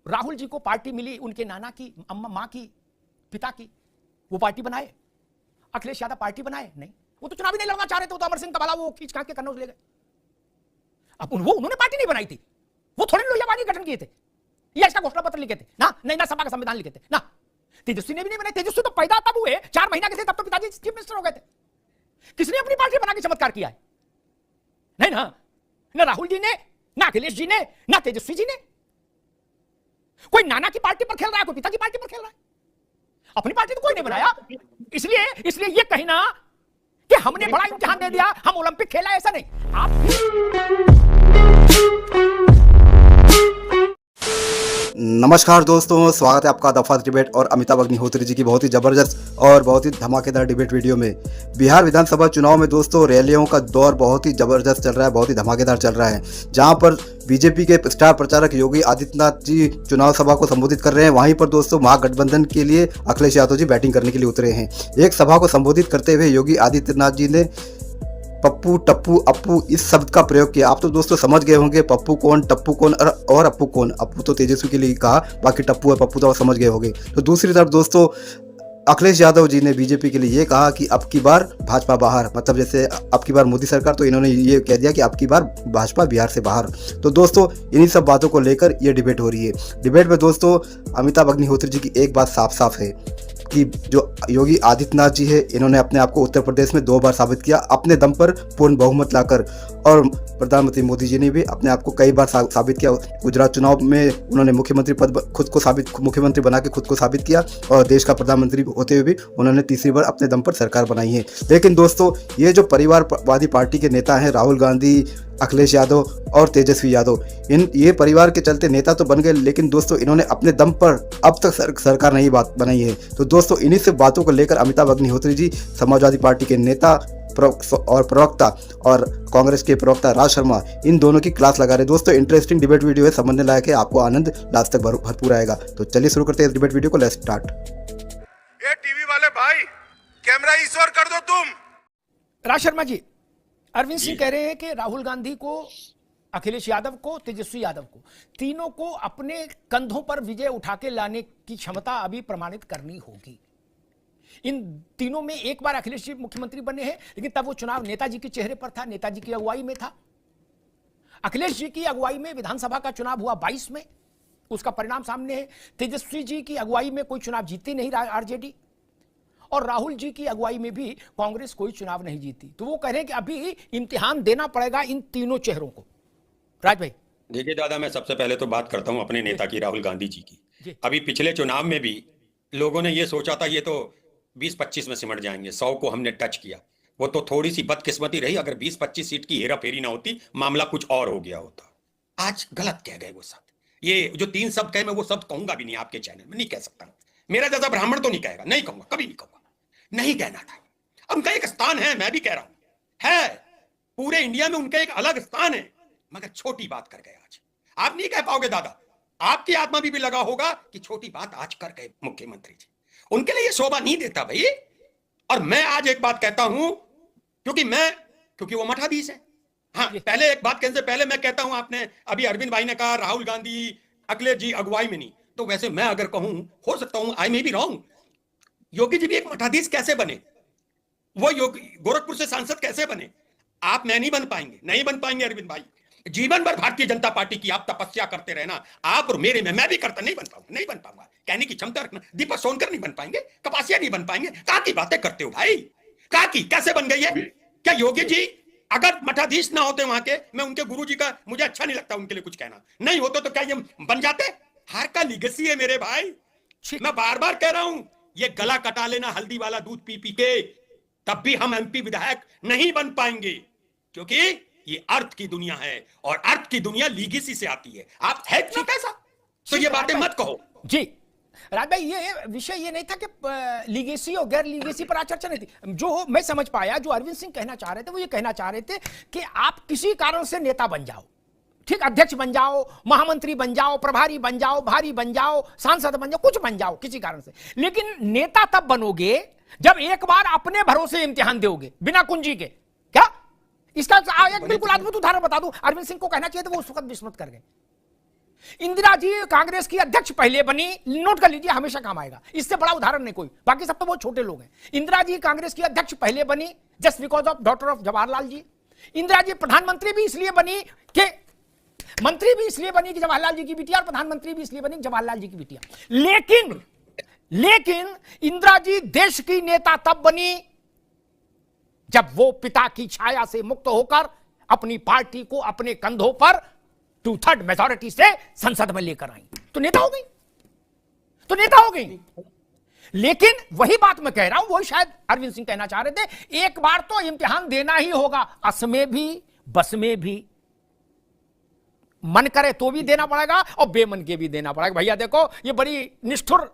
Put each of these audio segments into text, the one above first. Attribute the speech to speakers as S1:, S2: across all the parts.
S1: राहुल जी को पार्टी मिली उनके नाना की, अम्मा, मां की, पिता की, वो पार्टी बनाए। अखिलेश यादव पार्टी बनाए नहीं, वो तो चुनाव ही नहीं लड़ना चाह रहे थे, वो तो अमर सिंह का भला वो खींच खा के कन्नौज ले गए। अब उन्होंने पार्टी नहीं बनाई थी, वो थोड़े लोहियावानी गठन किए थे या इसका घोषणा पत्र लिखे थे ना, नहीं ना सभा का संविधान लिखे थे ना। तेजस्वी ने भी नहीं बनाई, तेजस्वी तो पैदा तब हुए 4 महीना के थे, तब तो पिताजी चीफ मिनिस्टर हो गए थे। किसने अपनी पार्टी बना के चमत्कार किया है? नहीं ना, ना राहुल जी ने, ना अखिलेश जी ने, ना तेजस्वी जी ने। कोई नाना की पार्टी पर खेल रहा है, कोई पिता की पार्टी पर खेल रहा है, अपनी पार्टी तो कोई नहीं बनाया। इसलिए ये कहना कि हमने बड़ा इम्तिहान दे दिया, हम ओलंपिक खेला, ऐसा नहीं।
S2: नमस्कार दोस्तों, स्वागत है आपका दफा डिबेट और अमिताभ अग्निहोत्री जी की बहुत ही जबरदस्त और बहुत ही धमाकेदार डिबेट वीडियो में। बिहार विधानसभा चुनाव में दोस्तों रैलियों का दौर बहुत ही जबरदस्त चल रहा है, बहुत ही धमाकेदार चल रहा है। जहां पर बीजेपी के स्टार प्रचारक योगी आदित्यनाथ जी चुनाव सभा को संबोधित कर रहे हैं, वहीं पर दोस्तों महागठबंधन के लिए अखिलेश यादव जी बैटिंग करने के लिए उतरे हैं। एक सभा को संबोधित करते हुए योगी आदित्यनाथ जी ने पप्पू, टप्पू, अप्पू इस शब्द का प्रयोग किया। आप तो दोस्तों समझ गए होंगे पप्पू कौन, टप्पू कौन और अप्पू कौन। अप्पू तो तेजस्वी के लिए कहा, बाकी टप्पू और पप्पू तो आप समझ गए होंगे। तो दूसरी तरफ दोस्तों अखिलेश यादव जी ने बीजेपी के लिए ये कहा कि अब की बार भाजपा बाहर, मतलब जैसे अब की बार मोदी सरकार, तो इन्होंने ये कह दिया कि अब की बार भाजपा बिहार से बाहर। तो दोस्तों इन्हीं सब बातों को लेकर ये डिबेट हो रही है। डिबेट में दोस्तों अमिताभ अग्निहोत्री जी की एक बात साफ साफ है कि जो योगी आदित्यनाथ जी है, इन्होंने अपने आप को उत्तर प्रदेश में 2 बार साबित किया अपने दम पर पूर्ण बहुमत लाकर, और प्रधानमंत्री मोदी जी ने भी अपने आप को कई बार साबित किया। गुजरात चुनाव में उन्होंने मुख्यमंत्री पद मुख्यमंत्री बना के खुद को साबित किया, और देश का प्रधानमंत्री होते हुए भी उन्होंने तीसरी बार अपने दम पर सरकार बनाई है। लेकिन दोस्तों ये जो परिवारवादी पार्टी के नेता हैं राहुल गांधी, अखिलेश यादव और तेजस्वी यादव, ये परिवार के चलते नेता तो बन गए, लेकिन दोस्तों इन्होंने अपने दम पर अब तक सरकार नहीं बनाई है। तो दोस्तों इन्हीं से बातों को लेकर अमिताभ अग्निहोत्री जी समाजवादी पार्टी के नेता और प्रवक्ता और कांग्रेस के प्रवक्ता राज शर्मा, इन दोनों की क्लास लगा रहे। दोस्तों इंटरेस्टिंग डिबेट वीडियो है, समझने लायक है, आपको आनंद लास्ट तक भरपूर आएगा। तो चलिए शुरू करते हैं इस डिबेट वीडियो को। Let's start.
S3: ये टीवी वाले भाई कैमरा इस ओर कर दो तुम।
S1: राज शर्मा जी, अरविंद सिंह कह रहे हैं कि राहुल गांधी को, अखिलेश यादव को, तेजस्वी यादव को, तीनों को अपने कंधों पर विजय उठा के लाने की क्षमता अभी प्रमाणित करनी होगी। इन तीनों में एक बार अखिलेश जी मुख्यमंत्री बने हैं, लेकिन तब वो चुनाव नेताजी के चेहरे पर था, नेताजी की अगुवाई में था। अखिलेश जी की अगुवाई में विधानसभा का चुनाव हुआ 22 में, उसका परिणाम सामने है। तेजस्वी जी की अगुवाई में कोई चुनाव जीती नहीं आरजेडी, और राहुल जी की अगुवाई में भी कांग्रेस कोई चुनाव नहीं जीती। तो वो कह रहे हैं कि अभी इम्तिहान देना पड़ेगा इन तीनों चेहरों को। राज भाई
S4: देखिए दादा, मैं सबसे पहले तो बात करता हूं अपने नेता की, राहुल गांधी जी की। अभी पिछले चुनाव में भी लोगों ने ये सोचा था ये तो 20-25 में सिमट जाएंगे, 100 को हमने टच किया। वो तो थोड़ी सी बदकिस्मती रही, अगर 20-25 सीट की हेरा फेरी ना होती मामला कुछ और हो गया होता। आज गलत कह गए वो सब। ये जो 3 शब्द कहे, मैं वो शब्द कहूंगा भी नहीं आपके चैनल में, नहीं कह सकता। मेरा जैसा ब्राह्मण तो नहीं कहेगा, नहीं कहूंगा, कभी नहीं कहूंगा, नहीं कहना था। उनका एक स्थान है, मैं भी कह रहा हूं है, पूरे इंडिया में उनका एक अलग स्थान है, मगर छोटी बात कर गए आज। आप नहीं कह पाओगे दादा, आपकी आत्मा भी लगा होगा कि छोटी बात आज कर गए मुख्यमंत्री जी। उनके लिए शोभा नहीं देता भाई। और मैं आज एक बात कहता हूं, क्योंकि वो मठाधीश है। हाँ, पहले एक बात कहने से पहले मैं कहता हूं, आपने अभी अरविंद भाई ने कहा राहुल गांधी, अखिलेश जी अगुवाई में नहीं, तो वैसे मैं अगर कहूं, हो सकता हूं आई may be wrong, Yogi ji भी एक मठाधीश कैसे बने? वो योगी गोरखपुर से सांसद कैसे बने? आप, मैं नहीं बन पाएंगे अरविंद भाई। जीवन भर भारतीय जनता पार्टी की आप तपस्या करते रहना, आप और मेरे में, मैं भी करता नहीं बन पाऊंगा, कहने की क्षमता रखना। दीपक सोनकर नहीं बन पाएंगे, कपासिया नहीं बन पाएंगे। कहां की बातें करते हो भाई, कहां की, कैसे बन गई है? क्या योगी जी अगर मठाधीश ना होते वहां के, मैं उनके गुरु जी का, मुझे अच्छा नहीं लगता उनके लिए कुछ कहना, नहीं होते तो क्या ये बन जाते? हार का लीगेसी है मेरे भाई। मैं बार बार कह रहा हूं, ये गला कटा लेना हल्दी वाला दूध पी पी के, तब भी हम एमपी विधायक नहीं बन पाएंगे, क्योंकि ये अर्थ की दुनिया है, और अर्थ की दुनिया लीगेसी से आती है। आप है क्यों कैसा, तो ये बातें मत कहो
S1: जी। राज भाई, ये विषय ये नहीं था कि लीगेसी और गैर लीगेसी पर आज चर्चा नहीं थी। जो मैं समझ पाया, जो अरविंद सिंह कहना चाह रहे थे, वो ये कहना चाह रहे थे कि आप किसी कारण से नेता बन जाओ, ठीक, अध्यक्ष बन जाओ, महामंत्री बन जाओ, प्रभारी बन जाओ, भारी बन जाओ, सांसद बन जाओ, कुछ बन जाओ किसी कारण से, लेकिन नेता तब बनोगे जब एक बार अपने भरोसे इम्तिहान दोगे, बिना कुंजी के। क्या इसका एक बिल्कुल अद्भुत उदाहरण बता दूं, अरविंद सिंह को कहना चाहिए तो वो उस वक्त विस्मृत कर गए। इंदिरा जी कांग्रेस की अध्यक्ष पहले बनी, नोट कर लीजिए, हमेशा काम आएगा, इससे बड़ा उदाहरण नहीं कोई, बाकी सब तो बहुत छोटे लोग हैं। इंदिरा जी कांग्रेस की अध्यक्ष पहले बनी just because of daughter of Jawaharlal ji. Indira ji प्रधानमंत्री भी इसलिए बनी कि मंत्री भी इसलिए बनी कि जवाहरलाल जी की बिटिया, और प्रधानमंत्री भी इसलिए बनी जवाहरलाल जी की बिटिया। लेकिन इंदिरा जी देश की नेता तब बनी जब वो पिता की छाया से मुक्त होकर अपनी पार्टी को अपने कंधों पर 2/3 मेजॉरिटी से संसद में लेकर आई, तो नेता हो गई। लेकिन वही बात मैं कह रहा हूं, वही शायद अरविंद सिंह कहना चाह रहे थे, एक बार तो इम्तिहान देना ही होगा, अस में भी बस में भी, मन करे तो भी देना पड़ेगा और बेमन के भी देना पड़ेगा। भैया देखो, ये बड़ी निष्ठुर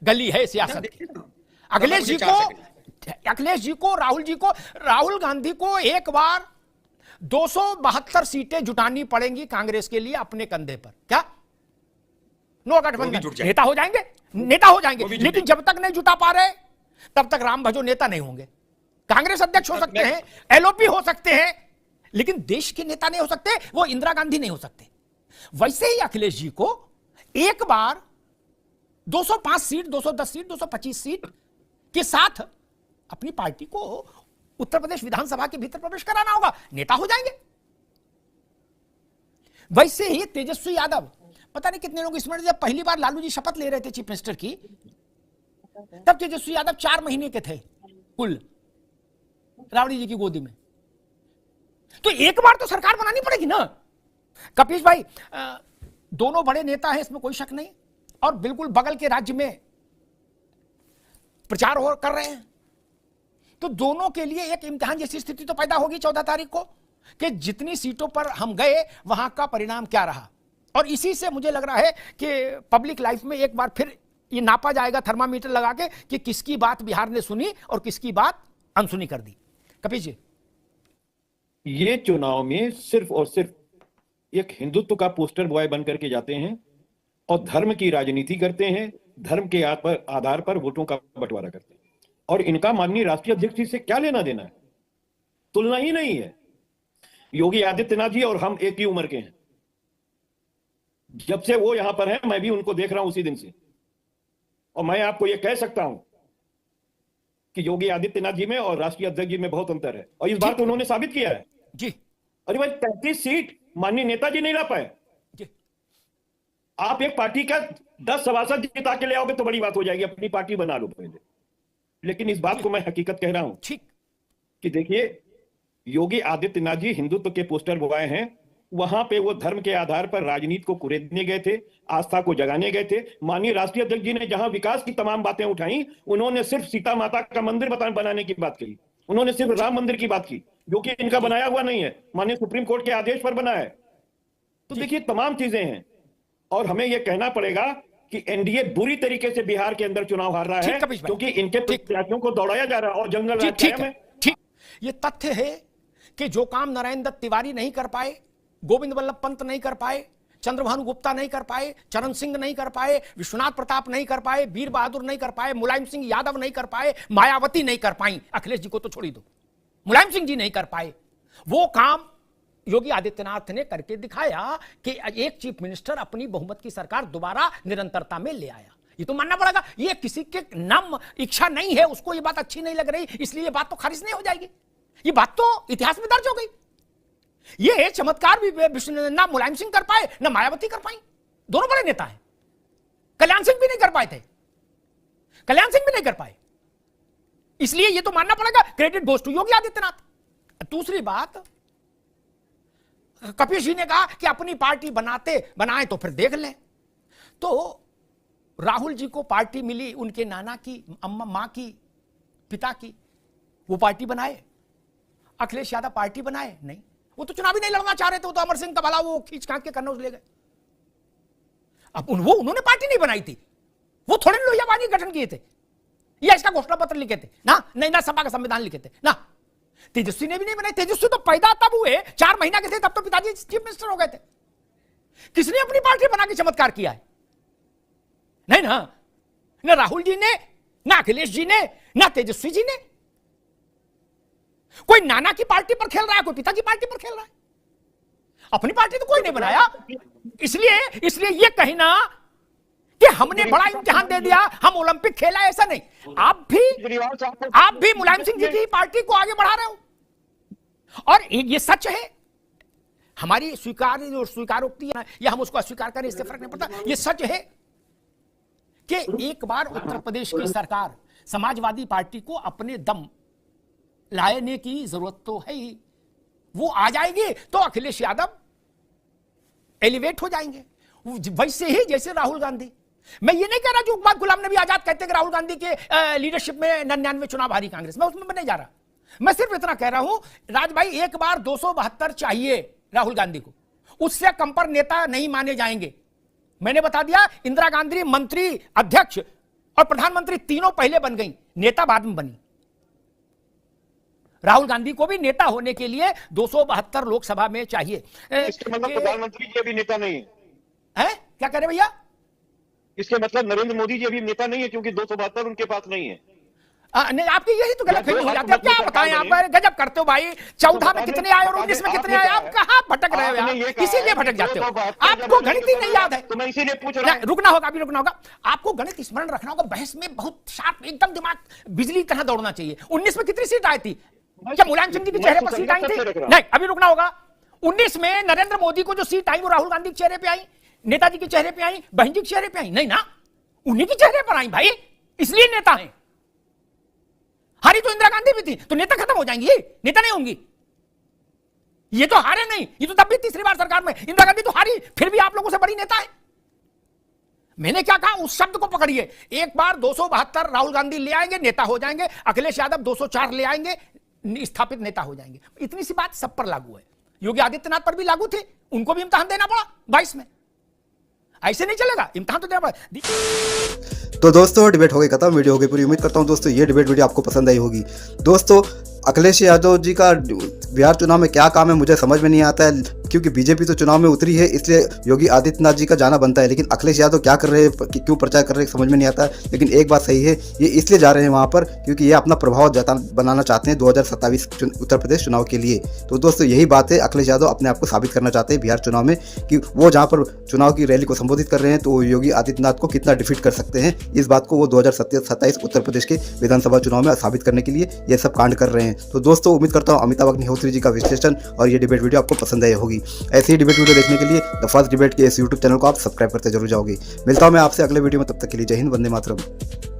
S1: गली है सियासत की। अखिलेश जी को राहुल गांधी को एक बार 272 सीटें जुटानी पड़ेंगी कांग्रेस के लिए अपने कंधे पर। क्या नो गठबंधन नेता हो जाएंगे, लेकिन जब तक नहीं जुटा पा रहे तब तक राम भजो नेता नहीं होंगे। कांग्रेस अध्यक्ष हो सकते हैं, एलओपी हो सकते हैं, लेकिन देश के नेता नहीं हो सकते, वो इंदिरा गांधी नहीं हो सकते। वैसे ही अखिलेश जी को एक बार 205 सीट, 210 सीट, 225 सीट के साथ अपनी पार्टी को उत्तर प्रदेश विधानसभा के भीतर प्रवेश कराना होगा, नेता हो जाएंगे। वैसे ही तेजस्वी यादव, पता नहीं कितने लोग स्मरण, जब पहली बार लालू जी शपथ ले रहे थे चीफ मिनिस्टर की, तब तेजस्वी यादव 4 महीने के थे कुल राबड़ी जी की गोदी में। तो एक बार तो सरकार बनानी पड़ेगी ना। कपीश भाई, दोनों बड़े नेता हैं, इसमें कोई शक नहीं, और बिल्कुल बगल के राज्य में प्रचार कर रहे हैं, तो दोनों के लिए एक इम्तिहान जैसी स्थिति तो पैदा होगी 14 तारीख को, कि जितनी सीटों पर हम गए वहां का परिणाम क्या रहा। और इसी से मुझे लग रहा है कि पब्लिक लाइफ में एक बार फिर ये नापा जाएगा थर्मामीटर लगा के कि किसकी बात बिहार ने सुनी और किसकी बात अनसुनी कर दी। कपीश जी,
S5: ये चुनाव में सिर्फ और सिर्फ एक हिंदुत्व का पोस्टर बॉय बन करके जाते हैं और धर्म की राजनीति करते हैं, धर्म के आधार पर वोटों का बंटवारा करते हैं। और इनका माननीय राष्ट्रीय अध्यक्ष जी से क्या लेना देना है, तुलना ही नहीं है। योगी आदित्यनाथ जी और हम एक ही उम्र के हैं, जब से वो यहां पर हैं मैं भी उनको देख रहा हूं उसी दिन से, और मैं आपको ये कह सकता हूं कि योगी आदित्यनाथ जी में और राष्ट्रीय अध्यक्ष जी में बहुत अंतर है, और इस बार तो उन्होंने साबित किया है
S1: जी।
S5: अरे भाई 33 सीट माननीय नेताजी नहीं ला पाए, आप एक पार्टी का 10 सभासद जिता के ले आओगे तो बड़ी बात हो जाएगी, अपनी पार्टी बना लो पहले। लेकिन इस बात को मैं हकीकत कह रहा हूं कि देखिए, योगी आदित्यनाथ जी हिंदुत्व के पोस्टर बॉय हैं, वहां पे वो धर्म के आधार पर राजनीति को कुरेदने गए थे, आस्था को जगाने गए थे। माननीय राष्ट्रीय अध्यक्ष जी ने जहां विकास की तमाम बातें उठाई, उन्होंने सिर्फ सीता माता का मंदिर बनाने की बात कही, उन्होंने सिर्फ राम मंदिर की बात की, जो कि इनका बनाया हुआ नहीं है, माननीय सुप्रीम कोर्ट के आदेश पर बना है। तो देखिए, तमाम चीजें हैं, और हमें यह कहना पड़ेगा कि एनडीए बुरी तरीके से बिहार के अंदर चुनाव हार रहा है, क्योंकि इनके प्रत्याशियों को दौड़ाया जा रहा है और जंगल राज कायम है।
S1: ठीक, ये तथ्य है कि जो काम नारायण दत्त तिवारी नहीं कर पाए, गोविंद वल्लभ पंत नहीं कर पाए, चंद्रभानु गुप्ता नहीं कर पाए, चरण सिंह नहीं कर पाए, विश्वनाथ प्रताप नहीं कर पाए, वीर बहादुर नहीं कर पाए, मुलायम सिंह यादव नहीं कर पाए, मायावती नहीं कर पाई, अखिलेश जी को तो छोड़ी दो, मुलायम सिंह जी नहीं कर पाए, वो काम योगी आदित्यनाथ ने करके दिखाया कि एक चीफ मिनिस्टर अपनी बहुमत की सरकार दोबारा निरंतरता में ले आया। ये तो मानना पड़ेगा, ये किसी के नाम इच्छा नहीं है, उसको ये बात अच्छी नहीं लग रही, इसलिए ये बात तो खारिज नहीं हो जाएगी, ये बात तो इतिहास में दर्ज हो गई। ये चमत्कार भी ना मुलायम सिंह कर पाए ना मायावती कर पाई, दोनों बड़े नेता हैं। कल्याण सिंह भी नहीं कर पाए थे, कल्याण सिंह भी नहीं कर पाए, इसलिए ये तो मानना पड़ेगा credit goes to Yogi Adityanath. दूसरी बात, कपिल जी ने कहा कि अपनी पार्टी बनाए तो फिर देख लें, तो राहुल जी को पार्टी मिली उनके नाना की, अम्मा, मां की, पिता की, वो पार्टी बनाए। अखिलेश यादव पार्टी बनाए नहीं, वो तो चुनाव ही नहीं लड़ना चाह रहे थे, वो तो अमर सिंह का भला वो खींच खांच के कन्नौज ले गए। अब उन्होंने पार्टी नहीं बनाई थी, वो थोड़े लोहियाबाजी गठन किए थे या इसका घोषणा पत्र लिखे थे ना, नहीं ना सभा का संविधान लिखे थे ना। तेजस्वी ने भी नहीं बनाई, तेजस्वी तो पैदा तब हुए 4 महीना के थे, तब तो पिताजी चीफ मिनिस्टर हो गए थे। किसने अपनी पार्टी बना के चमत्कार किया है? नहीं ना, ना राहुल जी ने, ना अखिलेश जी ने, ना तेजस्वी जी ने। कोई नाना की पार्टी पर खेल रहा है, कोई पिताजी पार्टी पर खेल रहा है, अपनी पार्टी तो कोई नहीं बनाया। इसलिए ये कहना कि हमने बड़ा इम्तिहान दे दिया, हम ओलंपिक खेला, ऐसा नहीं। आप भी मुलायम सिंह जी की पार्टी को आगे बढ़ा रहे हो, और ये सच है। हमारी स्वीकारोक्ति है या हम उसको अस्वीकार करें, इससे फर्क नहीं पड़ता। ये सच है कि एक बार उत्तर प्रदेश की सरकार समाजवादी पार्टी को अपने दम लाने की जरूरत तो है ही। वो आ जाएगी तो अखिलेश यादव एलिवेट हो जाएंगे, वैसे ही जैसे राहुल गांधी। मैं ये नहीं कह रहा जो बात गुलाम नबी आजाद कहते हैं कि राहुल गांधी के लीडरशिप में 99 चुनाव हारी कांग्रेस, मैं उसमें नहीं जा रहा। मैं सिर्फ इतना कह रहा हूं राज भाई, एक बार 272 चाहिए राहुल गांधी को, उससे कम पर नेता नहीं माने जाएंगे। मैंने बता दिया, इंदिरा गांधी मंत्री, अध्यक्ष और प्रधानमंत्री तीनों पहले बन गई, नेता बाद में बनी। राहुल गांधी को भी नेता होने के लिए 272 लोकसभा में चाहिए।
S5: इसका मतलब प्रधानमंत्री जी अभी नेता नहीं
S1: है। क्या कह रहे भैया?
S5: इसके मतलब नरेंद्र मोदी जी अभी नेता नहीं है, क्योंकि 272 उनके पास नहीं है।
S1: नहीं, आपकी यही तो गलतफहमी हो जाती है। क्या बताएं आप, गजब करते हो भाई। 14 में कितने आए और 19 में कितने आए, आप कहां भटक रहे हो यार? इसीलिए भटक जाते हो, आपको गणित ही नहीं याद है।
S5: तो मैं इसीलिए पूछ रहा हूं।
S1: रुकना होगा, अभी रुकना होगा। आपको गणित स्मरण रखना होगा। बहस में बहुत शार्प, एकदम दिमाग बिजली तरह दौड़ना चाहिए। 19 में कितनी सीट आई थी? क्या मुलायम सिंह जी के चेहरे पर सीट आई थी? नहीं, अभी रुकना होगा। 19 में नरेंद्र मोदी को जो सीट आई वो राहुल गांधी के चेहरे पे आई, नेताजी के चेहरे पे आई, बहन जी के चेहरे पे आई? नहीं ना, उन्हीं के चेहरे पर आई भाई, इसलिए नेता है। हारी तो इंदिरा गांधी भी थी, तो नेता खत्म हो जाएंगी, नेता नहीं होंगी। ये तो हारे नहीं, ये तो तब भी तीसरी बार सरकार में इंदिरा गांधी तो हारी, फिर भी आप लोगों से बड़ी नेता है। मैंने क्या कहा, उस शब्द को पकड़िए। एक बार 272 राहुल गांधी ले आएंगे, नेता हो जाएंगे। अखिलेश यादव 204 ले आएंगे, स्थापित नेता हो जाएंगे। इतनी सी बात सब पर लागू है। योगी आदित्यनाथ पर भी लागू थी, उनको भी इम्तिहान देना पड़ा 22 में। ऐसे नहीं चलेगा, इम्तिहान तो देना पड़ा।
S2: तो दोस्तों डिबेट हो गई खत्म, वीडियो हो गई पूरी। उम्मीद करता हूं दोस्तों ये डिबेट वीडियो आपको पसंद आई होगी। दोस्तों अखिलेश यादव जी का बिहार चुनाव में क्या काम है मुझे समझ में नहीं आता है, क्योंकि बीजेपी तो चुनाव में उतरी है, इसलिए योगी आदित्यनाथ जी का जाना बनता है। लेकिन अखिलेश यादव क्या कर रहे हैं, क्यों प्रचार कर रहे हैं, समझ में नहीं आता है। लेकिन एक बात सही है, ये इसलिए जा रहे हैं वहाँ पर क्योंकि ये अपना प्रभाव बनाना चाहते हैं 2027 उत्तर प्रदेश चुनाव के लिए। तो दोस्तों यही बात है, अखिलेश यादव अपने आप को साबित करना चाहते हैं बिहार चुनाव में कि वो जहाँ पर चुनाव की रैली को संबोधित कर रहे हैं तो वो योगी आदित्यनाथ को कितना डिफीट कर सकते हैं। इस बात को वो 2027 उत्तर प्रदेश के विधानसभा चुनाव में साबित करने के लिए ये सब कांड कर रहे हैं। तो दोस्तों उम्मीद करता हूँ अमिताभ अग्निहोत्री जी का विश्लेषण और ये डिबेट वीडियो आपको पसंद आई होगी। ऐसे ही डिबेट वीडियो देखने के लिए द फर्स्ट डिबेट के इस यूट्यूब चैनल को आप सब्सक्राइब करते जरूर जाओगे। मिलता हूँ मैं आपसे अगले वीडियो में, तब तक के लिए जय हिंद, वंदे मातरम।